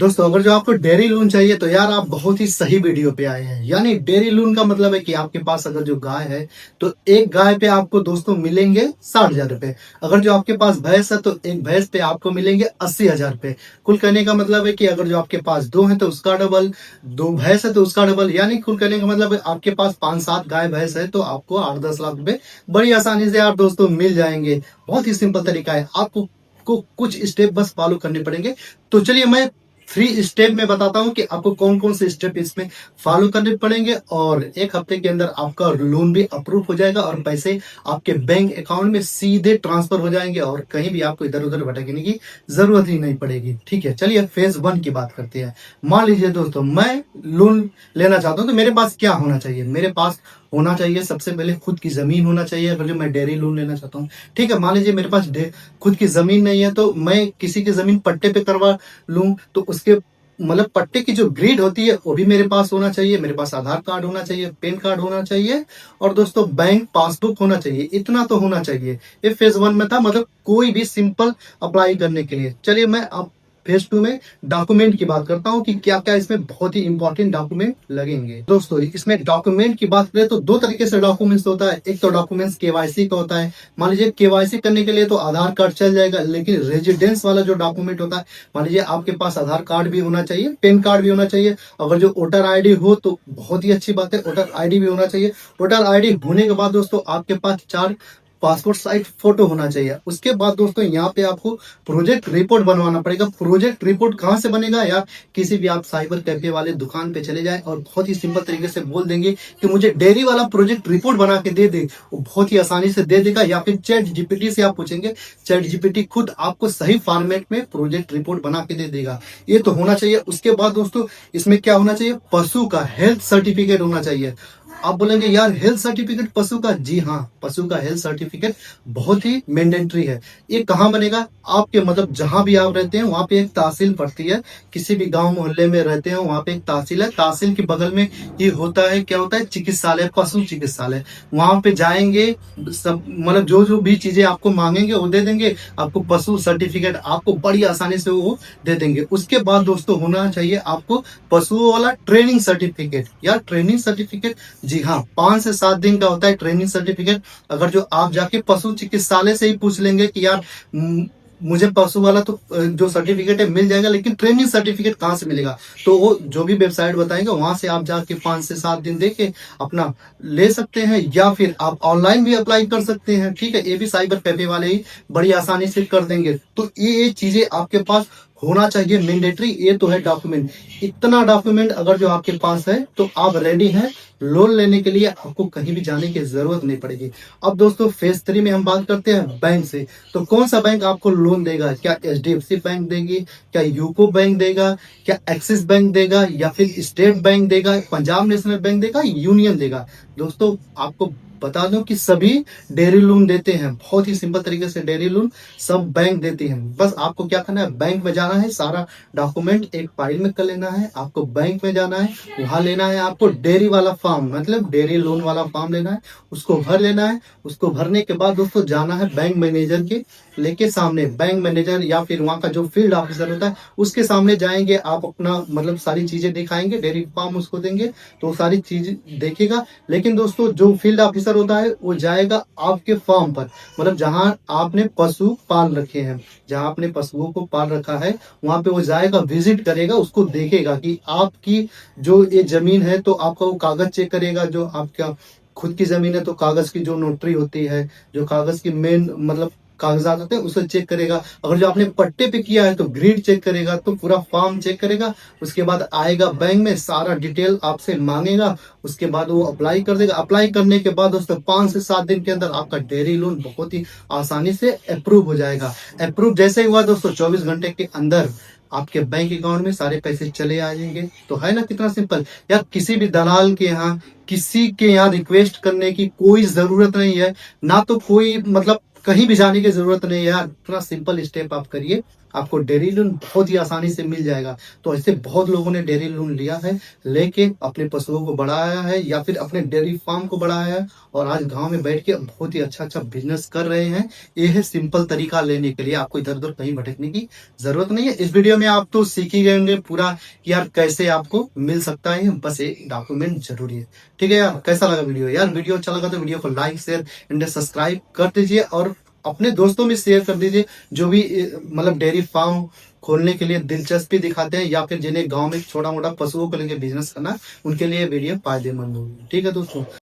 दोस्तों अगर जो आपको डेयरी लोन चाहिए तो यार आप बहुत ही सही वीडियो पे आए हैं। यानी डेयरी लोन का मतलब है कि आपके पास अगर जो गाय है तो एक गाय पे आपको दोस्तों मिलेंगे 60,000 रुपए। अगर जो आपके पास भैंस है तो एक भैंस पे आपको मिलेंगे 80,000 रुपए। कुल कहने का मतलब है कि अगर जो आपके पास दो है तो उसका डबल, दो भैंस है तो उसका डबल। यानी कुल कहने का मतलब है आपके पास 5-7 गाय भैंस है तो आपको 8-10 लाख रुपए बड़ी आसानी से यार दोस्तों मिल जाएंगे। बहुत ही सिंपल तरीका है, आपको कुछ स्टेप बस फॉलो करने पड़ेंगे। तो चलिए मैं 3 स्टेप में बताता हूँ कि आपको कौन कौन से स्टेप इसमें फॉलो करने पड़ेंगे और एक हफ्ते के अंदर आपका लोन भी अप्रूव हो जाएगा और पैसे आपके बैंक अकाउंट में सीधे ट्रांसफर हो जाएंगे और कहीं भी आपको इधर उधर भटकने की जरूरत ही नहीं पड़ेगी। ठीक है, चलिए फेज 1 की बात करते हैं। मान लीजिए दोस्तों मैं लोन लेना चाहता हूँ तो मेरे पास क्या होना चाहिए? मेरे पास होना चाहिए सबसे पहले खुद की जमीन होना चाहिए। अगर जो मैं डेयरी लोन लेना चाहता हूँ, ठीक है, मान लीजिए मेरे पास खुद की जमीन नहीं है तो मैं किसी की जमीन पट्टे पे करवा लूं तो उसके मतलब पट्टे की जो ग्रीड होती है वो भी मेरे पास होना चाहिए। मेरे पास आधार कार्ड होना चाहिए, पैन कार्ड होना चाहिए और दोस्तों बैंक पासबुक होना चाहिए। इतना तो होना चाहिए। ये फेज 1 में था, मतलब कोई भी सिंपल अप्लाई करने के लिए। चलिए मैं अब फेज 2 में डॉक्यूमेंट की बात करता हूँ कि क्या क्या इसमें बहुत ही इंपॉर्टेंट डॉक्यूमेंट लगेंगे। दोस्तों इसमें डॉक्यूमेंट की बात करें तो दो तरीके से डॉक्यूमेंट्स होता है। एक तो डॉक्यूमेंट्स केवाईसी का होता है। मान लीजिए केवाईसी करने के लिए तो आधार कार्ड चल जाएगा, लेकिन रेजिडेंस वाला जो डॉक्यूमेंट होता है, मान लीजिए आपके पास आधार कार्ड भी होना चाहिए, पैन कार्ड भी होना चाहिए। अगर जो वोटर आईडी हो तो बहुत ही अच्छी बात है, वोटर आईडी भी होना चाहिए। वोटर आईडी होने के बाद दोस्तों आपके पास 4 पासपोर्ट साइज फोटो होना चाहिए। उसके बाद दोस्तों यहाँ पे आपको प्रोजेक्ट रिपोर्ट बनवाना पड़ेगा। प्रोजेक्ट रिपोर्ट कहाँ से बनेगा यार? किसी भी आप साइबर कैफे वाले दुकान पे चले जाएं और बहुत ही सिंपल तरीके से बोल देंगे कि मुझे डेयरी वाला प्रोजेक्ट रिपोर्ट बना के दे दे, वो बहुत ही आसानी से दे देगा। या फिर चैट जीपीटी से आप पूछेंगे, चैट जीपीटी खुद आपको सही फॉर्मेट में प्रोजेक्ट रिपोर्ट बना के दे देगा। ये तो होना चाहिए। उसके बाद दोस्तों इसमें क्या होना चाहिए? पशु का हेल्थ सर्टिफिकेट होना चाहिए। आप बोलेंगे यार हेल्थ सर्टिफिकेट पशु का? जी हाँ, पशु का हेल्थ सर्टिफिकेट बहुत ही मैंडेटरी है। ये कहाँ बनेगा? आपके मतलब जहां भी आप रहते हैं वहां पे एक तहसील पड़ती है। किसी भी गांव मोहल्ले में रहते हैं वहां पे एक तहसील है। तहसील के बगल में ये होता है, क्या होता है? चिकित्सालय, पशु चिकित्सालय। वहां पे जाएंगे, सब मतलब जो जो भी चीजें आपको मांगेंगे वो दे देंगे। आपको पशु सर्टिफिकेट आपको बड़ी आसानी से वो दे देंगे। उसके बाद दोस्तों होना चाहिए आपको पशुओं वाला ट्रेनिंग सर्टिफिकेट। यार ट्रेनिंग सर्टिफिकेट, जी हाँ, 5 से 7 दिन का होता है ट्रेनिंग सर्टिफिकेट। अगर जो आप जाके पशु चिकित्सालय से ही पूछ लेंगे कि यार मुझे पशु वाला तो जो सर्टिफिकेट है मिल जाएगा, लेकिन ट्रेनिंग सर्टिफिकेट कहाँ से मिलेगा? तो वो जो भी वेबसाइट बताएंगे वहां से आप जाके 5 से 7 दिन देके अपना ले सकते हैं, या फिर आप ऑनलाइन भी अप्लाई कर सकते हैं। ठीक है, ये भी साइबर कैफे वाले ही बड़ी आसानी से कर देंगे। तो ये चीजें आपके पास होना चाहिए मैंडेटरी। ये तो है डॉक्यूमेंट। इतना डॉक्यूमेंट अगर जो आपके पास है तो आप रेडी हैं लोन लेने के लिए। आपको कहीं भी जाने की जरूरत नहीं पड़ेगी। अब दोस्तों फेज 3 में हम बात करते हैं बैंक से। तो कौन सा बैंक आपको लोन देगा? क्या एचडीएफसी बैंक देगी, क्या यूको बैंक देगा, क्या एक्सिस बैंक देगा, या फिर स्टेट बैंक देगा, पंजाब नेशनल बैंक देगा, यूनियन देगा? दोस्तों आपको बता दूं कि सभी डेयरी लोन देते हैं। बहुत ही सिंपल तरीके से डेयरी लोन सब बैंक देती हैं। बस आपको क्या करना है? बैंक में जाना है, सारा डॉक्यूमेंट एक फाइल में कर लेना है। आपको बैंक में जाना है, वहां लेना है आपको डेयरी वाला फॉर्म, मतलब डेयरी लोन वाला फॉर्म लेना है, उसको भर लेना है। उसको भरने के बाद दोस्तों जाना है बैंक मैनेजर के लेके सामने। बैंक मैनेजर या फिर वहाँ का जो फील्ड ऑफिसर होता है उसके सामने जाएंगे। आप अपना मतलब सारी चीजें दिखाएंगे, डेयरी फॉर्म उसको देंगे तो सारी चीज देखेगा। लेकिन दोस्तों जो फील्ड ऑफिसर होता है वो जाएगा आपके फार्म पर, मतलब जहां आपने पशु पाल रखे हैं, जहां आपने पशुओं को पाल रखा है वहां पे वो जाएगा, विजिट करेगा, उसको देखेगा कि आपकी जो ये जमीन है तो आपका वो कागज चेक करेगा। जो आपका खुद की जमीन है तो कागज की जो नोटरी होती है, जो कागज की मेन मतलब कागजात होते हैं उसे चेक करेगा। अगर जो आपने पट्टे पे किया है तो ग्रीड चेक करेगा, तो पूरा फॉर्म चेक करेगा। उसके बाद आएगा बैंक में, सारा डिटेल आपसे मांगेगा। उसके बाद वो अप्लाई कर देगा। अप्लाई करने के बाद दोस्तों 5 से 7 दिन के अंदर आपका डेयरी लोन बहुत ही आसानी से अप्रूव हो जाएगा। अप्रूव जैसे ही हुआ दोस्तों 24 घंटे के अंदर आपके बैंक अकाउंट में सारे पैसे चले आ जाएंगे। तो है ना कितना सिंपल? यार किसी भी दलाल के यहाँ, किसी के यहाँ रिक्वेस्ट करने की कोई जरूरत नहीं है, ना तो कोई मतलब कहीं भी जाने की जरूरत नहीं है यार। इतना सिंपल स्टेप आप करिए, आपको डेयरी लोन बहुत ही आसानी से मिल जाएगा। तो ऐसे बहुत लोगों ने डेयरी लोन लिया है, लेके अपने पशुओं को बढ़ाया है या फिर अपने डेयरी फार्म को बढ़ाया है और आज गाँव में बैठ के बहुत ही अच्छा बिज़नेस कर रहे हैं। ये है सिंपल तरीका लेने के लिए, आपको इधर-उधर कहीं भटकने की ज़रूरत नहीं है। इस वीडियो में आप तो सीख ही गए होंगे पूरा कि यार कैसे आपको मिल सकता है, बस एक डॉक्यूमेंट ज़रूरी है। ठीक है यार, कैसा लगा वीडियो? यार वीडियो अच्छा लगा तो वीडियो को लाइक, शेयर एंड सब्सक्राइब कर दीजिए और अपने दोस्तों में शेयर कर दीजिए जो भी मतलब डेयरी फार्म खोलने के लिए दिलचस्पी दिखाते हैं या फिर जिन्हें गाँव में छोटा-मोटा पशुओं को लेके बिज़नेस करना है, उनके लिए वीडियो फ़ायदेमंद होगी। ठीक है दोस्तों?